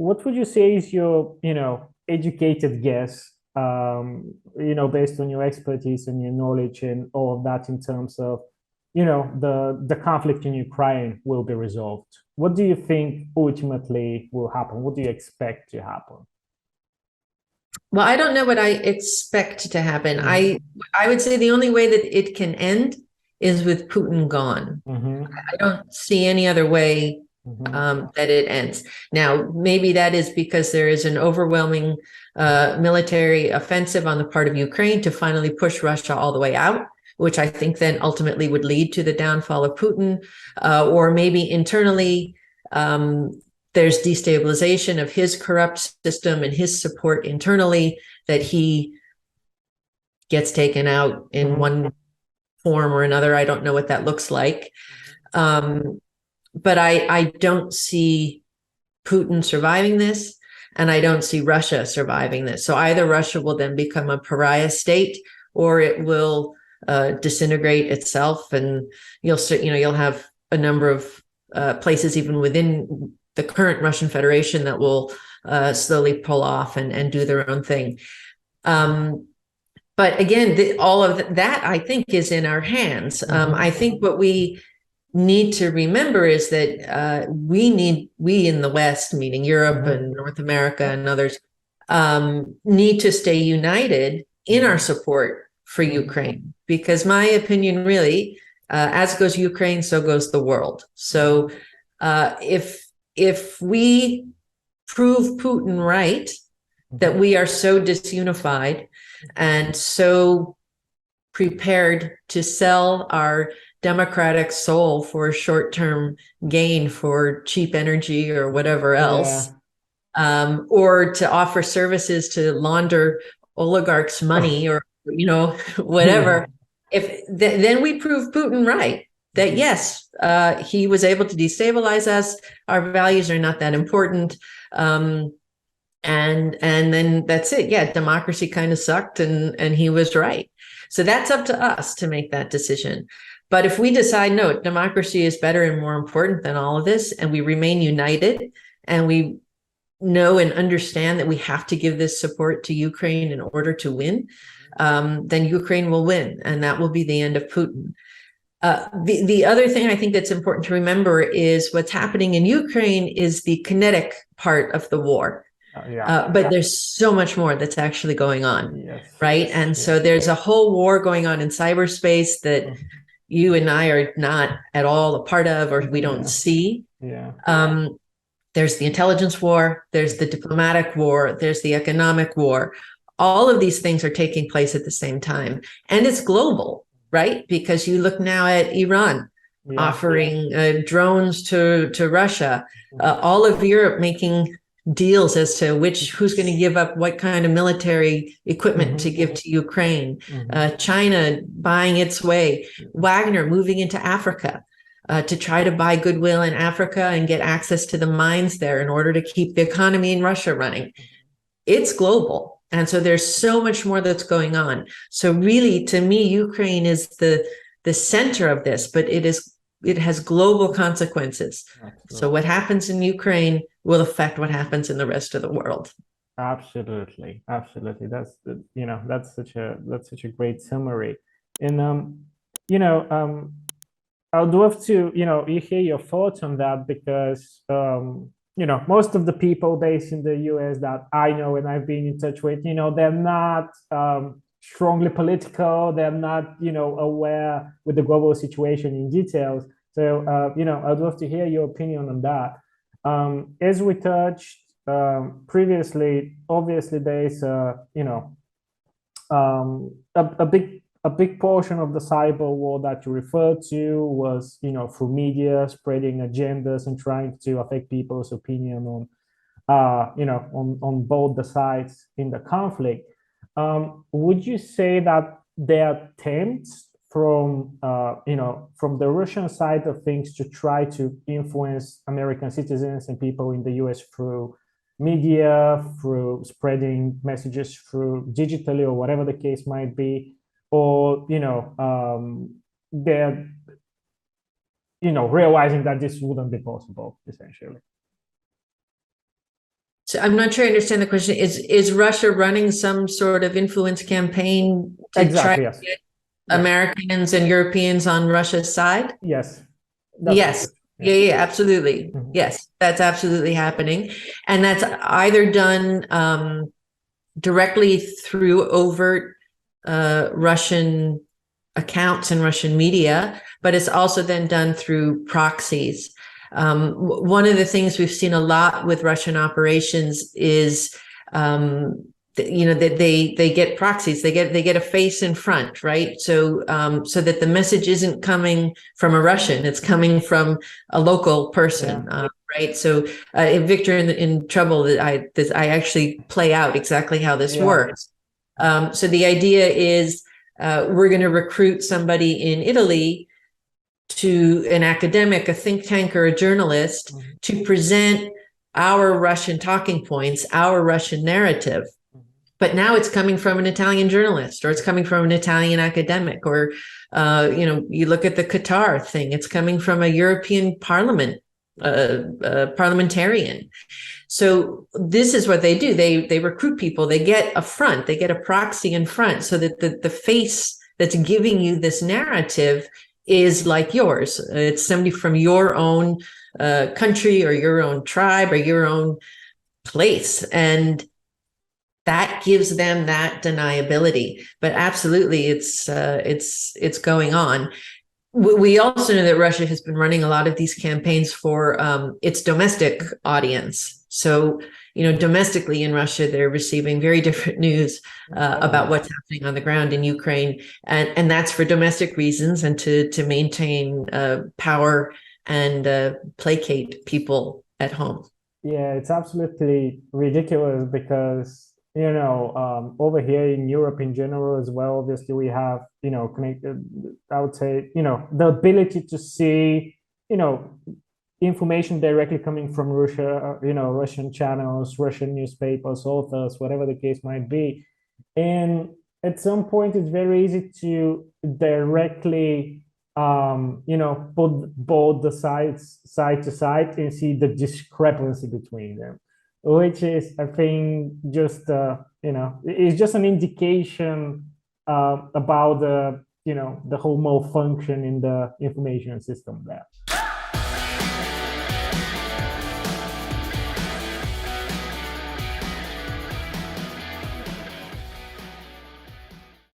what would you say is your, educated guess, based on your expertise and your knowledge and all of that in terms of, the conflict in Ukraine will be resolved? What do you think ultimately will happen? What do you expect to happen? Well, I don't know what I expect to happen. Mhm. I would say the only way that it can end is with Putin gone. Mhm. I don't see any other way Mhm. that it ends. Now, maybe that is because there is an overwhelming military offensive on the part of Ukraine to finally push Russia all the way out, which I think then ultimately would lead to the downfall of Putin, or maybe internally. There's destabilization of his corrupt system and his support internally, that he gets taken out in Mhm. one form or another. I don't know what that looks like. Um, but I don't see Putin surviving this, and I don't see Russia surviving this. So either Russia will then become a pariah state, or it will disintegrate itself, and you'll have a number of places even within the current Russian Federation that will slowly pull off and do their own thing. But again, all of that I think is in our hands. I Mhm. think what we need to remember is that we in the West, meaning Europe Mhm. and North America and others, need to stay united in our Mhm. support for Mhm. Ukraine. Because my opinion, really, as goes Ukraine, so goes the world. So Mhm. if we prove Putin right, that Mhm. we are so disunified and so prepared to sell our democratic soul for short-term gain for cheap energy or whatever else, Yeah. or to offer services to launder oligarchs' money, or Yeah. whatever. Then we prove Putin right, that Mhm. yes, he was able to destabilize us. Our values are not that important. And then that's it. Yeah, democracy kind of sucked, and he was right. So that's up to us to make that decision. But if we decide no, democracy is better and more important than all of this, and we remain united, and we know and understand that we have to give this support to Ukraine in order to win, then Ukraine will win, and that will be the end of Putin. The other thing I think that's important to remember is what's happening in Ukraine is the kinetic part of the war. Yeah. But there's so much more that's actually going on, Yes. right? And Yeah. so there's a whole war going on in cyberspace that Mhm. you and I are not at all a part of, or we don't Yeah. see. Yeah. Um, there's the intelligence war, there's the diplomatic war, there's the economic war. All of these things are taking place at the same time. And it's global, right? Because you look now at Iran Yeah. offering drones to Russia, Mhm. all of Europe making deals as to who's going to give up what kind of military equipment to Mhm. give to Ukraine, Mhm. China buying its way, Wagner moving into Africa to try to buy goodwill in Africa and get access to the mines there in order to keep the economy in Russia running. It's global. And so there's so much more that's going on. So really, to me, Ukraine is the center of this, but it has global consequences. So Absolutely. what happens in Ukraine will affect what happens in the rest of the world. Absolutely. Absolutely. That's such a great summary. And you know, I would love to, you hear your thoughts on that because, most of the people based in the US that I know and I've been in touch with, they're not strongly political. They're not, aware with the global situation in details. So, I'd love to hear your opinion on that. As we touched previously, obviously there is, a big portion of the cyber war that you referred to was, through media spreading agendas and trying to affect people's opinion on, on both the sides in the conflict. Would you say that there are attempts from the Russian side of things to try to influence American citizens and people in the US through media, through spreading messages through digitally or whatever the case might be, or they're realizing that this wouldn't be possible essentially? So I'm not sure I understand the question. Is Russia running some sort of influence campaign to Exactly, try yes. to get Yes. Americans and Europeans on Russia's side? Yes. That's Yes. yeah. Yeah, absolutely. Mhm. Yes, that's absolutely happening. And that's either done directly through overt Russian accounts and Russian media, but it's also then done through proxies. One of the things we've seen a lot with Russian operations is, that they get proxies, they get a face in front, right? So so that the message isn't coming from a Russian, it's coming from a local person, right? So Victor in Trouble, that I actually play out exactly how this works. So the idea is we're going to recruit somebody in Italy, to an academic, a think tank, or a journalist, to present our Russian talking points, our Russian narrative. But now it's coming from an Italian journalist, or it's coming from an Italian academic, or you look at the Qatar thing, it's coming from a European parliamentarian. So this is what they do. They recruit people, they get a front, they get a proxy in front, so that the face that's giving you this narrative is like yours. It's somebody from your own country, or your own tribe, or your own place. And that gives them that deniability. But absolutely, it's going on. We also know that Russia has been running a lot of these campaigns for its domestic audience. So, domestically in Russia, they're receiving very different news about what's happening on the ground in Ukraine. And that's for domestic reasons, and to maintain power and placate people at home. Yeah, it's absolutely ridiculous because, over here in Europe in general as well, obviously we have, connected, I would say, the ability to see, information directly coming from Russia, Russian channels, Russian newspapers, authors, whatever the case might be. And at some point, it's very easy to directly, put both the sides side to side and see the discrepancy between them, which is, I think, just, it's just an indication about the whole malfunction in the information system there.